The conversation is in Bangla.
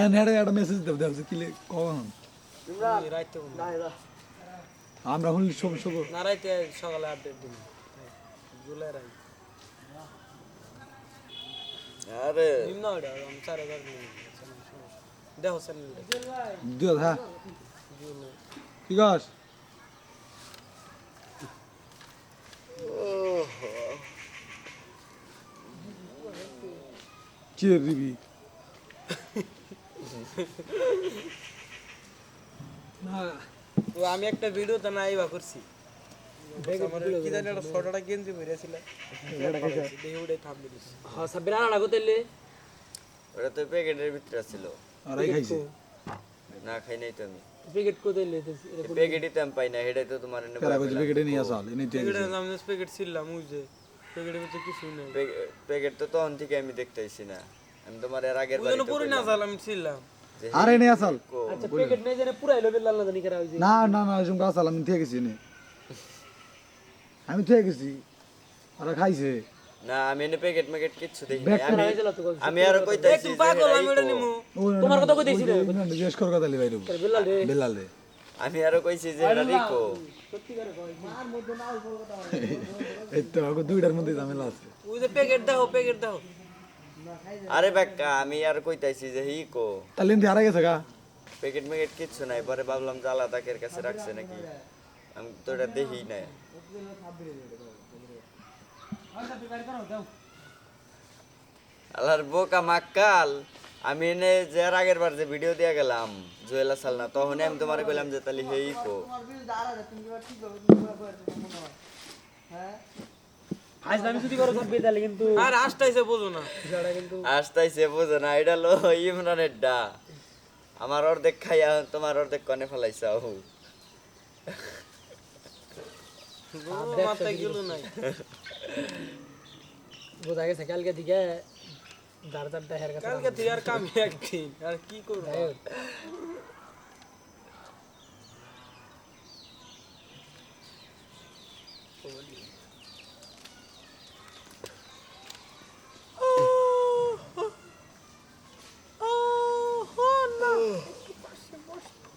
এন হেডে একটা মেসেজ দেব দেব কি কখন রাইতে আমরা হল সব সব না রাইতে সকালে আপডেট দিন জুলাই রাই আরে নিম্ন ওটা আমি 4000 নিই দেখো চ্যানেলটা দিও হ্যাঁ কি গাছ চির দিবি না ও আমি একটা ভিডিওতে নাইবা করছি আমার কি জানি একটা ফটোটা গেঞ্জি পরেছিল দেখি ওটাই থাম্বনেল দিছি হ্যাঁ সাবিরা না লাগতেলে ওটা তো প্যাকেটের ভিতরে ছিল আরে খাইছে না খাই নাই তো আমি প্যাকেট কোথায় লেতে প্যাকেটই তো আমি পাই না হেডে তো তোমার এনে কারা কইছে প্যাকেটে নিয়ে আসাল এনে দিয়ে প্যাকেটের নামে প্যাকেট ছিলাম ওই যে প্যাকেটের ভিতরে কিছু নেই প্যাকেট তো তখন থেকে আমি দেখতেইছি না আমি তোমার এর আগের ওই বার জন্য পরে না জানলাম ছিলাম আরে নিয়ে আসাল আচ্ছা প্যাকেট নেই জানে পুরাই লবে লাল জানি করা হইছে না না না এরকম আসাল আমি থেকে গেছি নে আমি থেকে গেছি আরে খাইছে না আমি এনে প্যাকেট ম্যাকেট কিচ্ছু দেখি ব্যাগ নাই আমি আর কইতাছি তুমি পাগল আমি এটা নিমু তোমার কথা কইতেছি রে জিজ্ঞেস কর কথা লিবাই দেব বেলাল রে বেলাল রে আমি আর কইছি যে এটা রিকো সত্যি করে কই মার মধ্যে না অল্প কথা এই তো আগো দুইটার মধ্যে ঝামেলা আছে ওই যে প্যাকেট দাও প্যাকেট দাও আরে বাক্কা আমি আর কইতাছি যে হিকো তাহলে এনতে হারা গেছে গা প্যাকেট ম্যাকেট কিচ্ছু নাই পরে ভাবলাম যে আল্লাহ তাকের কাছে রাখছে নাকি আমি তো এটা দেখি না আল্লাহর বোকা মাক্কাল আমি এনে যে এর আগের বার যে ভিডিও দিয়ে গেলাম জুয়েলা সালনা তখন আমি তোমার কইলাম যে তাহলে হেই কো আজ আমি যদি করো সব বেদালে কিন্তু আর আসটাইছে বুঝো না জায়গা কিন্তু আসতাইছে বুঝো না এটা লো ইমরানের ডা আমার অর্ধেক খাইয়া তোমার অর্ধেক কনে ফেলাইছাও মাথায় গেল নাই বোঝা গেছে কালকে দিকে দাঁড়াতে হের কাছে কালকে তুই আর কামি একদিন আর কি করবো